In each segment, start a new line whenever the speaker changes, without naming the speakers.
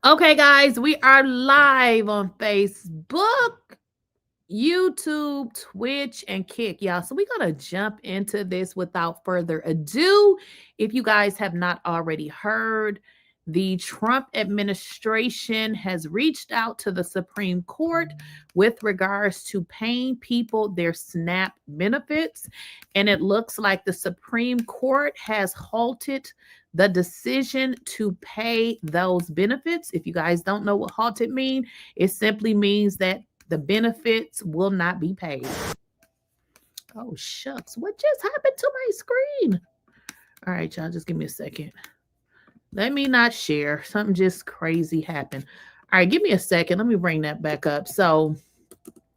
Okay, guys, we are live on Facebook, YouTube, Twitch, and Kick, y'all. So we're going to jump into this without further ado. If you guys have not already heard, the Trump administration has reached out to the Supreme Court with regards to paying people their SNAP benefits. And it looks like the Supreme Court has halted the decision to pay those benefits. If you guys don't know what halted mean, it simply means that the benefits will not be paid. Oh, shucks. What just happened to my screen? All right, y'all, just give me a second. Let me not share. Something just crazy happened. All right, give me a second. Let me bring that back up. So,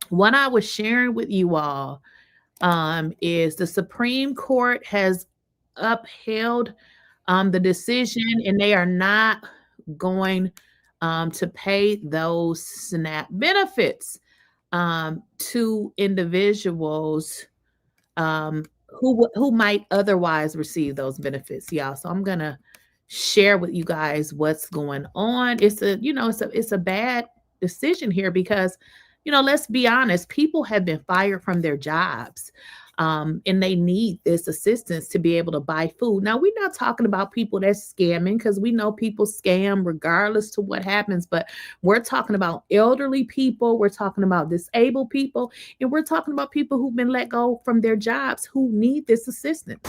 what I was sharing with you all is the Supreme Court has upheld the decision, and they are not going to pay those SNAP benefits to individuals who might otherwise receive those benefits, y'all. So I'm gonna share with you guys what's going on. It's a bad decision here because let's be honest, people have been fired from their jobs. And they need this assistance to be able to buy food. Now, we're not talking about people that's scamming because we know people scam regardless to what happens, but we're talking about elderly people, we're talking about disabled people, and we're talking about people who've been let go from their jobs who need this assistance.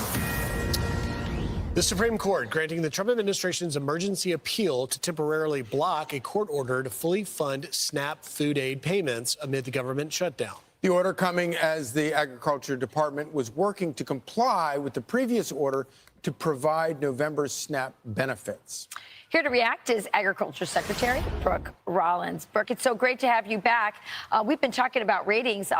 The Supreme Court granting the Trump administration's emergency appeal to temporarily block a court order to fully fund SNAP food aid payments amid the government shutdown.
The order coming as the Agriculture Department was working to comply with the previous order to provide November's SNAP benefits.
Here to react is Agriculture Secretary Brooke Rollins. Brooke, it's so great to have you back. We've been talking about ratings.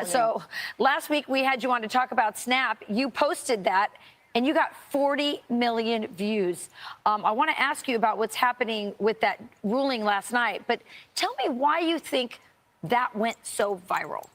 So last week we had you on to talk about SNAP. You posted that, and you got 40 million views. I want to ask you about what's happening with that ruling last night, but tell me why you think that went so viral.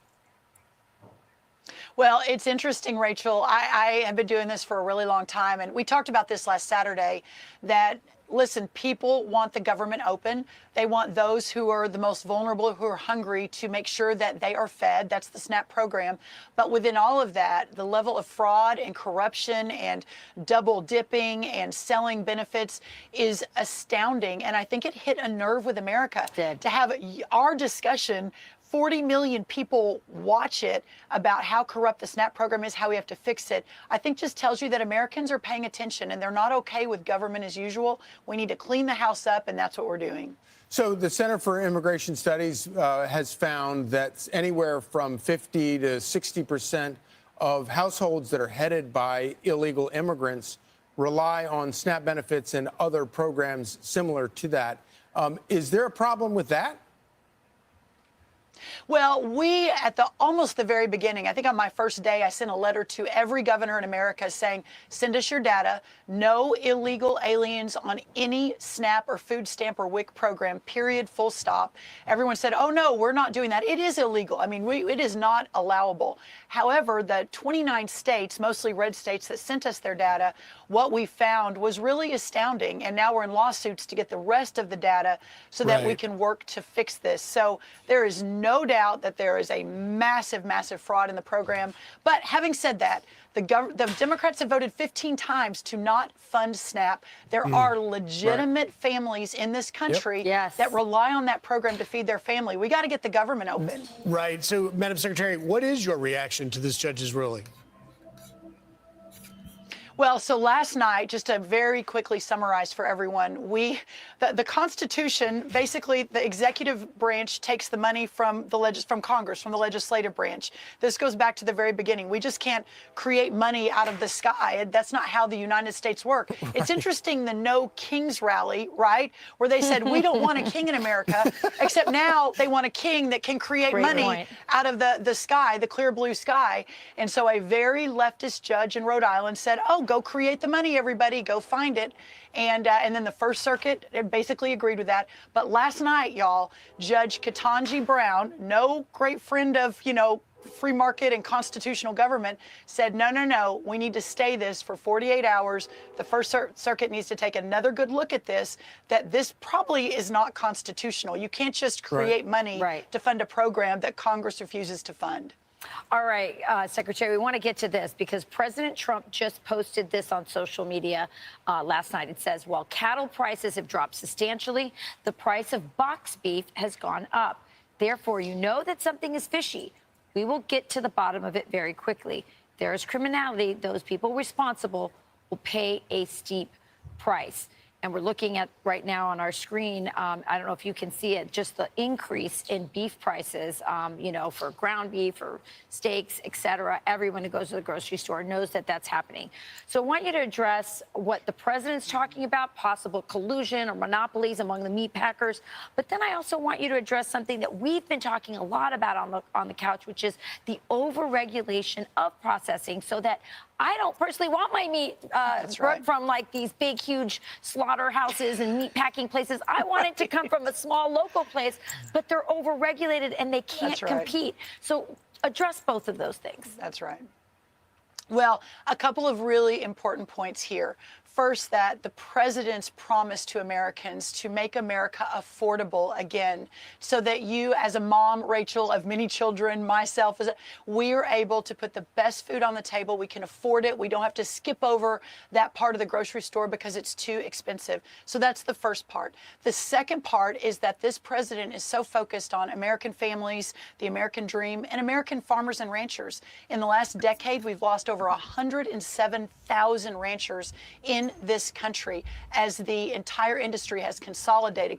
Well, it's interesting, Rachel. I have been doing this for a really long time, and we talked about this last Saturday, that, listen, people want the government open. They want those who are the most vulnerable, who are hungry, to make sure that they are fed. That's the SNAP program. But within all of that, the level of fraud and corruption and double dipping and selling benefits is astounding. And I think it hit a nerve with America to have our discussion. 40 million people watch it about how corrupt the SNAP program is, how we have to fix it. I think just tells you that Americans are paying attention and they're not okay with government as usual. We need to clean the house up, and that's what we're doing.
So the Center for Immigration Studies has found that anywhere from 50 to 60% of households that are headed by illegal immigrants rely on SNAP benefits and other programs similar to that. Is there a problem with that?
Well, we, at almost the very beginning, I think on my first day, I sent a letter to every governor in America saying, send us your data. No illegal aliens on any SNAP or food stamp or WIC program, period, full stop. Everyone said, oh, no, we're not doing that. It is illegal. I mean, it is not allowable. However, the 29 states, mostly red states, that sent us their data, what we found was really astounding. And now we're in lawsuits to get the rest of the data so that we can work to fix this. So there is no doubt that there is a massive, massive fraud in the program. But having said that, the Democrats have voted 15 times to not fund SNAP. There are legitimate families in this country that rely on that program to feed their family. We got to get the government open.
Right. So, Madam Secretary, what is your reaction to this judge's ruling?
Well, so last night, just to very quickly summarize for everyone, the Constitution, basically the executive branch takes the money from Congress, from the legislative branch. This goes back to the very beginning. We just can't create money out of the sky. That's not how the United States work. It's interesting, the No Kings rally, right, where they said, we don't want a king in America, except now they want a king that can create money out of the sky, the clear blue sky. And so a very leftist judge in Rhode Island said, oh, go create the money, everybody, go find it. And then the First Circuit basically agreed with that. But last night, y'all, Judge Ketanji Brown, no great friend of, free market and constitutional government said, no, we need to stay this for 48 hours. The First Circuit needs to take another good look at this, that this probably is not constitutional. You can't just create money to fund a program that Congress refuses to fund.
All right, Secretary, we want to get to this because President Trump just posted this on social media last night. It says, while cattle prices have dropped substantially, the price of box beef has gone up. Therefore, you know that something is fishy. We will get to the bottom of it very quickly. There is criminality. Those people responsible will pay a steep price. And we're looking at right now on our screen, I don't know if you can see it, just the increase in beef prices, you know, for ground beef or steaks, et cetera. Everyone who goes to the grocery store knows that that's happening. So I want you to address what the president's talking about, possible collusion or monopolies among the meat packers. But then I also want you to address something that we've been talking a lot about on the couch, which is the overregulation of processing, so that I don't personally want my meat brought from like these big, huge slaughterhouses and meat packing places. I want it to come from a small local place, but they're overregulated and they can't compete. So address both of those things.
That's right. Well, a couple of really important points here. First, that the president's promise to Americans to make America affordable again, so that you, as a mom, Rachel, of many children, myself, we are able to put the best food on the table. We can afford it. We don't have to skip over that part of the grocery store because it's too expensive. So that's the first part. The second part is that this president is so focused on American families, the American dream, and American farmers and ranchers. In the last decade, we've lost over 107,000 ranchers in this country as the entire industry has consolidated.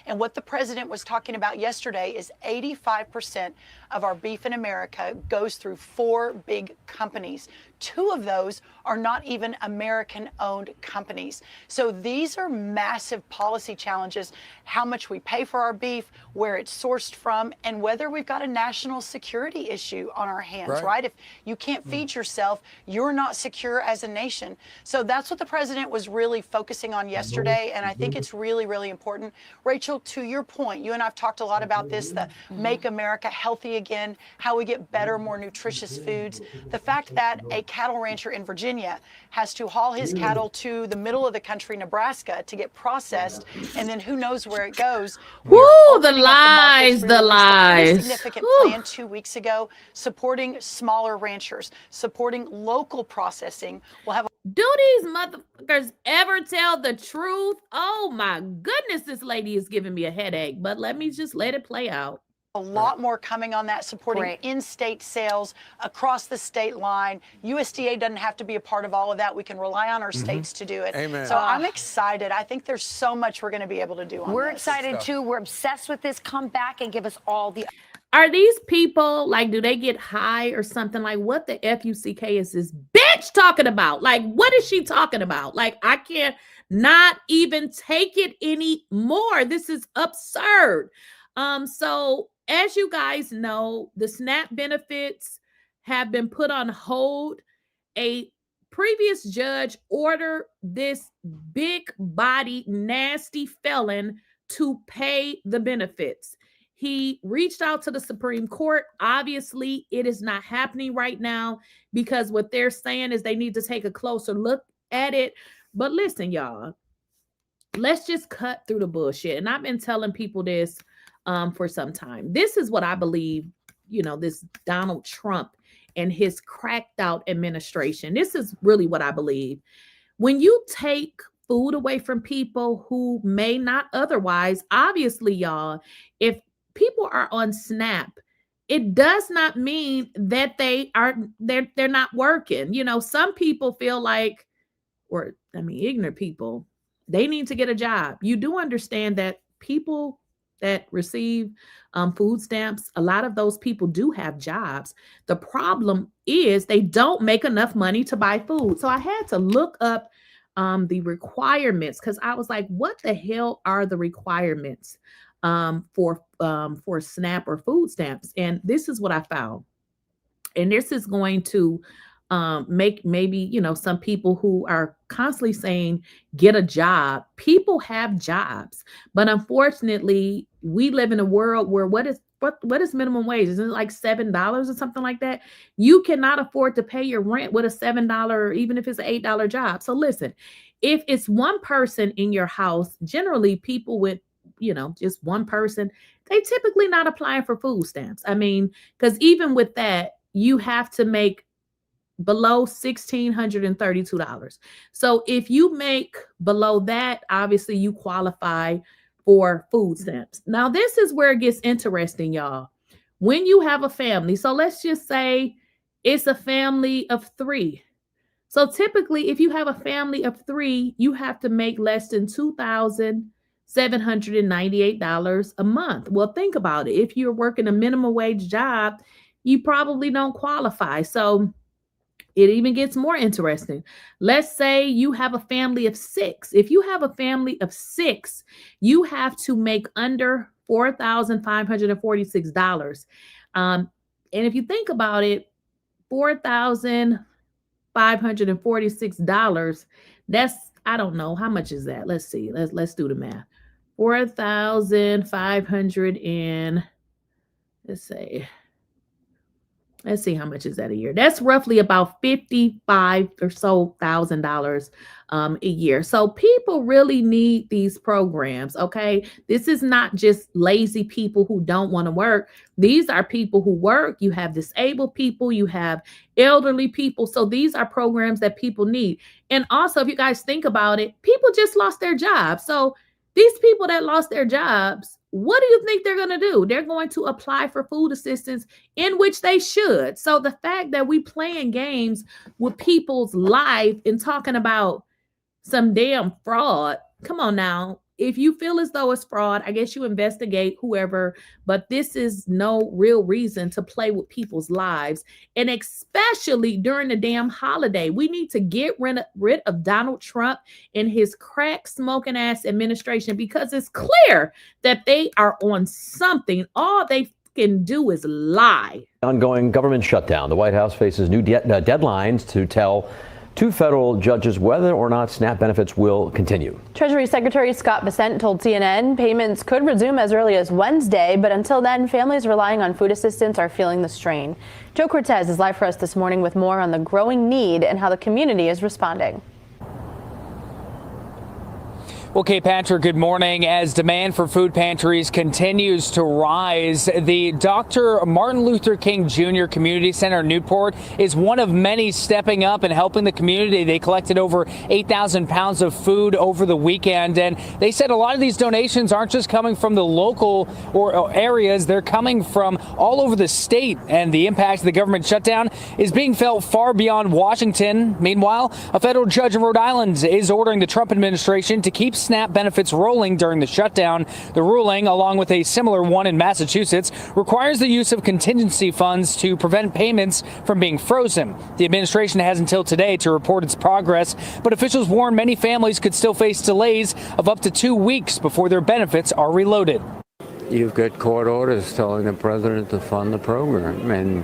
And what the president was talking about yesterday is 85% of our beef in America goes through 4 big companies. 2 of those are not even American-owned companies. So these are massive policy challenges, how much we pay for our beef, where it's sourced from, and whether we've got a national security issue on our hands, right? If you can't feed yourself, you're not secure as a nation. So that's what the president was really focusing on yesterday, and I think it's really, really important. Rachel, to your point, you and I have talked a lot about this, the Make America Healthy Again, how we get better, more nutritious foods. The fact that a cattle rancher in Virginia has to haul his cattle to the middle of the country, Nebraska, to get processed, and then who knows where it goes.
Woo, the lies.
A significant plan 2 weeks ago, supporting smaller ranchers, supporting local processing. We'll have
Do these motherfuckers ever tell the truth? Oh my goodness, this lady is giving me a headache, but let me just let it play out.
a lot more coming on that, supporting in-state sales across the state line. USDA doesn't have to be a part of all of that. We can rely on our states to do it.
Amen.
So I'm excited. I think there's so much we're going to be able to do on
We're
this.
excited too. We're obsessed with this. Come back and give us all the...
Are these people, like, do they get high or something? Like, what the F-U-C-K is this bitch talking about? Like, what is she talking about? Like, I can't not even take it anymore. This is absurd. So as you guys know, the SNAP benefits have been put on hold. A previous judge ordered this big body, nasty felon to pay the benefits. He reached out to the Supreme Court. Obviously, it is not happening right now because what they're saying is they need to take a closer look at it. But listen, y'all, let's just cut through the bullshit. And I've been telling people this for some time. This is what I believe, you know, this Donald Trump and his cracked out administration. This is really what I believe. When you take food away from people who may not otherwise, obviously, y'all, if people are on SNAP, it does not mean that they're not working. You know, some people feel like, or I mean, ignorant people, they need to get a job. You do understand that people that receive food stamps, a lot of those people do have jobs. The problem is they don't make enough money to buy food. So I had to look up the requirements because I was like, what the hell are the requirements for SNAP or food stamps? And this is what I found. And this is going to make maybe, you know, some people who are constantly saying, get a job. People have jobs. But unfortunately, we live in a world where what is what is minimum wage? Isn't it like $7 or something like that? You cannot afford to pay your rent with a $7, even if it's an $8 job. So listen, if it's one person in your house, generally people with, just one person, they typically not applying for food stamps. I mean, because even with that, you have to make below $1,632. So if you make below that, obviously you qualify for food stamps. Now, this is where it gets interesting, y'all. When you have a family, so let's just say it's a family of 3. So typically, if you have a family of 3, you have to make less than $2,798 a month. Well, think about it. If you're working a minimum wage job, you probably don't qualify. So it even gets more interesting. Let's say you have a family of 6. If you have a family of 6, you have to make under $4,546. And if you think about it, $4,546, that's, I don't know, how much is that? Let's see. Let's do the math. 4,500 and let's see how much is that a year. That's roughly about $55,000 or so a year. So people really need these programs. Okay. This is not just lazy people who don't want to work. These are people who work. You have disabled people, you have elderly people. So these are programs that people need. And also, if you guys think about it, people just lost their jobs. So these people that lost their jobs, what do you think they're going to do? They're going to apply for food assistance, in which they should. So the fact that we playing games with people's life and talking about some damn fraud, come on now. If you feel as though it's fraud, I guess you investigate whoever, but this is no real reason to play with people's lives. And especially during the damn holiday, we need to get rid of Donald Trump and his crack smoking ass administration, because it's clear that they are on something. All they can do is lie.
Ongoing government shutdown. The White House faces new deadlines to tell 2 federal judges whether or not SNAP benefits will continue.
Treasury Secretary Scott Bessent told CNN payments could resume as early as Wednesday, but until then, families relying on food assistance are feeling the strain. Joe Cortez is live for us this morning with more on the growing need and how the community is responding.
Well, Kate Patrick, good morning. As demand for food pantries continues to rise, the Dr. Martin Luther King Jr. Community Center in Newport is one of many stepping up and helping the community. They collected over 8,000 pounds of food over the weekend, and they said a lot of these donations aren't just coming from the local or areas. They're coming from all over the state, and the impact of the government shutdown is being felt far beyond Washington. Meanwhile, a federal judge in Rhode Island is ordering the Trump administration to keep SNAP benefits rolling during the shutdown. The ruling, along with a similar one in Massachusetts, requires the use of contingency funds to prevent payments from being frozen. The administration has until today to report its progress, but officials warn many families could still face delays of up to 2 weeks before their benefits are reloaded.
You've got court orders telling the president to fund the program, and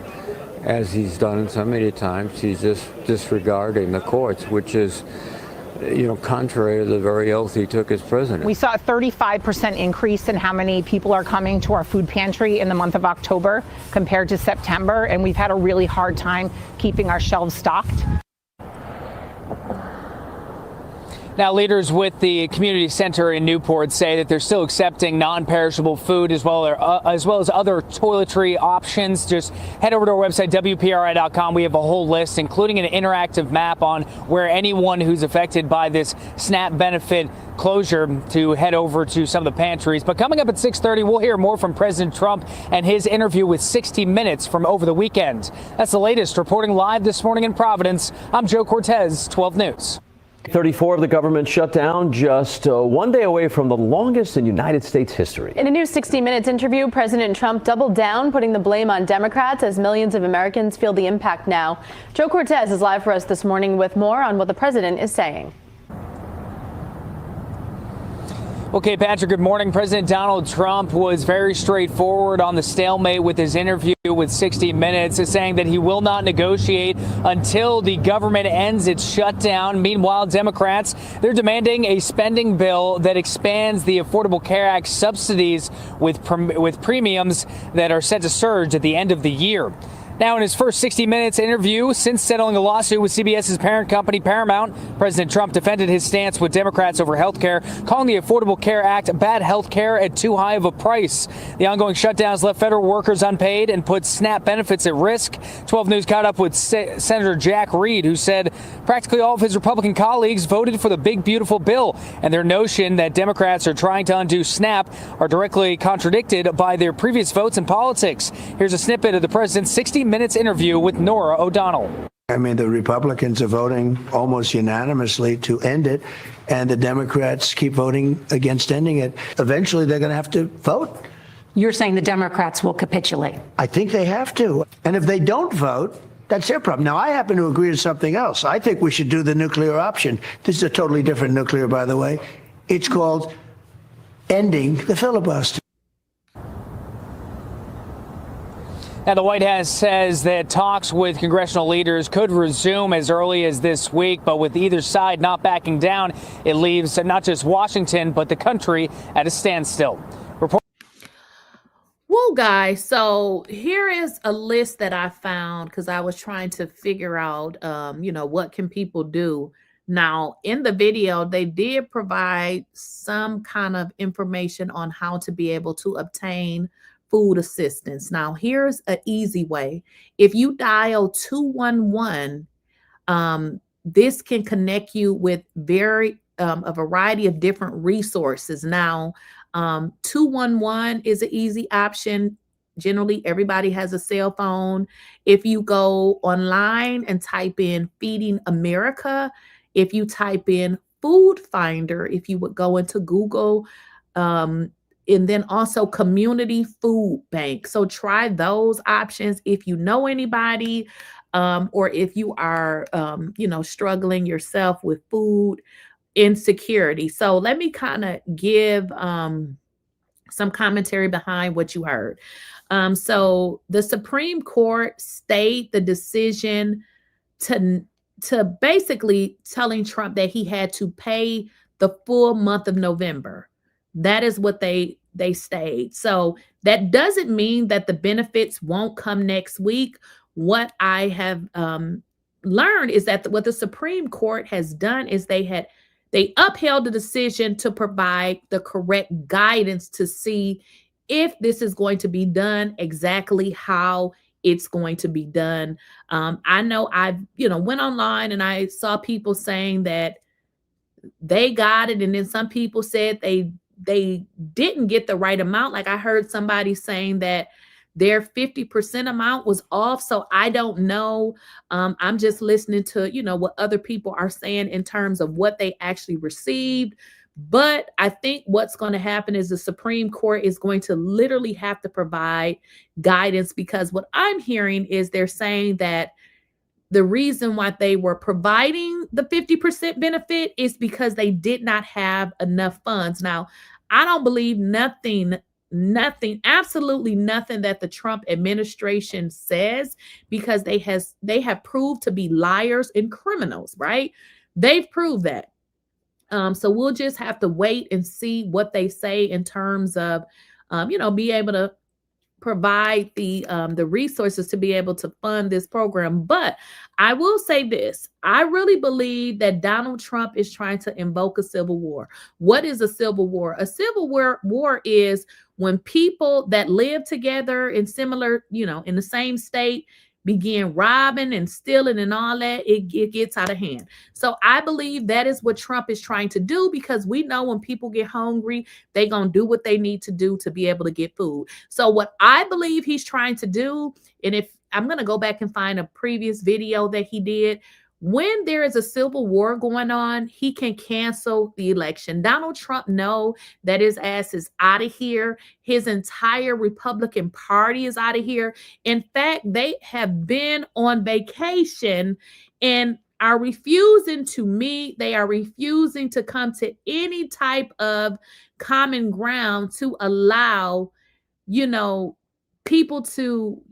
as he's done so many times, he's just disregarding the courts, which is contrary to the very oath he took as president.
We saw a 35% increase in how many people are coming to our food pantry in the month of October compared to September, and we've had a really hard time keeping our shelves stocked.
Now, leaders with the community center in Newport say that they're still accepting non-perishable food as well as other toiletry options. Just head over to our website, WPRI.com. We have a whole list, including an interactive map on where anyone who's affected by this SNAP benefit closure to head over to some of the pantries. But coming up at 6:30, we'll hear more from President Trump and his interview with 60 Minutes from over the weekend. That's the latest. Reporting live this morning in Providence, I'm Joe Cortez, 12 News.
34 of the government shutdown, just 1 day away from the longest in United States history.
In a new 60 Minutes interview, President Trump doubled down, putting the blame on Democrats as millions of Americans feel the impact now. Joe Cortez is live for us this morning with more on what the president is saying.
Okay, Patrick, good morning. President Donald Trump was very straightforward on the stalemate with his interview with 60 Minutes, saying that he will not negotiate until the government ends its shutdown. Meanwhile, Democrats, they're demanding a spending bill that expands the Affordable Care Act subsidies with premiums that are set to surge at the end of the year. Now, in his first 60 Minutes interview since settling a lawsuit with CBS's parent company, Paramount, President Trump defended his stance with Democrats over health care, calling the Affordable Care Act bad health care at too high of a price. The ongoing shutdowns left federal workers unpaid and put SNAP benefits at risk. 12 News caught up with Senator Jack Reed, who said practically all of his Republican colleagues voted for the big, beautiful bill, and their notion that Democrats are trying to undo SNAP are directly contradicted by their previous votes in politics. Here's a snippet of the president's 60 Minutes interview with Nora O'Donnell.
I mean, the Republicans are voting almost unanimously to end it, and the Democrats keep voting against ending it. Eventually, they're going to have to vote.
You're saying the Democrats will capitulate?
I think they have to. And if they don't vote, that's their problem. Now, I happen to agree with something else. I think we should do the nuclear option. This is a totally different nuclear, by the way. It's called ending the filibuster.
Now, the White House says that talks with congressional leaders could resume as early as this week, but with either side not backing down, it leaves not just Washington, but the country at a standstill.
Whoa, guys. So here is a list that I found because I was trying to figure out, what can people do? Now, in the video, they did provide some kind of information on how to be able to obtain food assistance. Now, here's an easy way. If you dial 211, this can connect you with a variety of different resources. Now, 211 is an easy option. Generally, everybody has a cell phone. If you go online and type in Feeding America, if you type in Food Finder, if you would go into Google, and then also Community Food Bank. So try those options if you know anybody, or if you are, struggling yourself with food insecurity. So let me kind of give some commentary behind what you heard. So the Supreme Court stayed the decision to basically telling Trump that he had to pay the full month of November. That is what they stayed. So that doesn't mean that the benefits won't come next week. What I have learned is that what the Supreme Court has done is they upheld the decision to provide the correct guidance to see if this is going to be done exactly how it's going to be done. I know I've went online and I saw people saying that they got it, and then some people said they didn't get the right amount. Like I heard somebody saying that their 50% amount was off. So I don't know. I'm just listening to, what other people are saying in terms of what they actually received. But I think what's going to happen is the Supreme Court is going to literally have to provide guidance, because what I'm hearing is they're saying that the reason why they were providing the 50% benefit is because they did not have enough funds. Now, I don't believe nothing, absolutely nothing that the Trump administration says, because they have proved to be liars and criminals, right? They've proved that. So we'll just have to wait and see what they say in terms of, be able to provide the resources to be able to fund this program. But I will say this: I really believe that Donald Trump is trying to invoke a civil war. What is a civil war? A civil war is when people that live together in similar, in the same state, begin robbing and stealing and all that. It gets out of hand. So I believe that is what Trump is trying to do, because we know when people get hungry, they're going to do what they need to do to be able to get food. So what I believe he's trying to do, and if I'm going to go back and find a previous video that he did, when there is a civil war going on, he can cancel the election. Donald Trump knows that his ass is out of here. His entire Republican Party is out of here. In fact, they have been on vacation, and are refusing to meet. They are refusing to come to any type of common ground to allow, people to,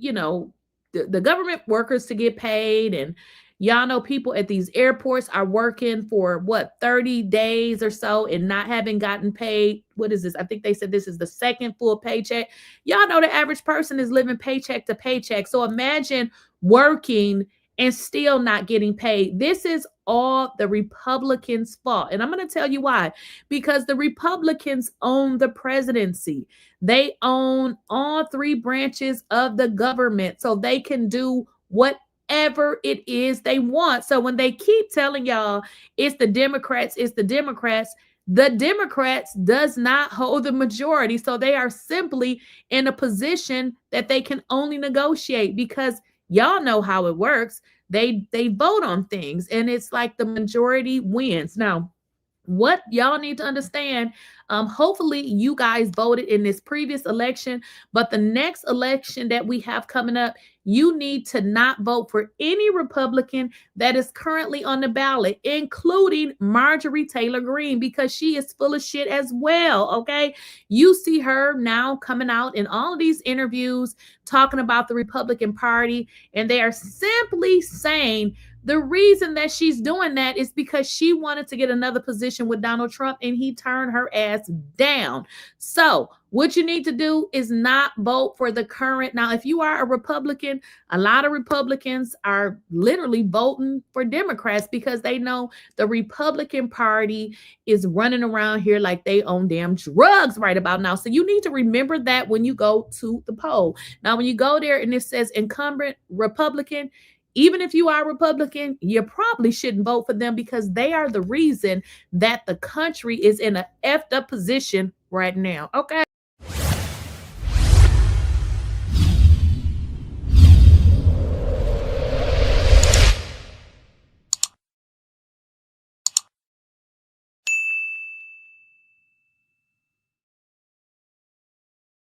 the government workers to get paid. And y'all know people at these airports are working for what, 30 days or so and not having gotten paid. What is this? I think they said this is the second full paycheck. Y'all know the average person is living paycheck to paycheck. So imagine working and still not getting paid. This is all the Republicans' fault. And I'm going to tell you why. Because the Republicans own the presidency. They own all three branches of the government. So they can do whatever it is they want. So when they keep telling y'all it's the Democrats, the Democrats does not hold the majority. So they are simply in a position that they can only negotiate, because y'all know how it works. They vote on things and it's like the majority wins. Now, what y'all need to understand, hopefully you guys voted in this previous election, but the next election that we have coming up, you need to not vote for any Republican that is currently on the ballot, including Marjorie Taylor Greene, because she is full of shit as well, okay? You see her now coming out in all of these interviews talking about the Republican Party, and they are simply saying the reason that she's doing that is because she wanted to get another position with Donald Trump and he turned her ass down. So what you need to do is not vote for the current. Now, if you are a Republican, a lot of Republicans are literally voting for Democrats because they know the Republican Party is running around here like they own damn drugs right about now. So you need to remember that when you go to the poll. Now, when you go there and it says incumbent Republican, even if you are Republican, you probably shouldn't vote for them because they are the reason that the country is in an effed up position right now. Okay.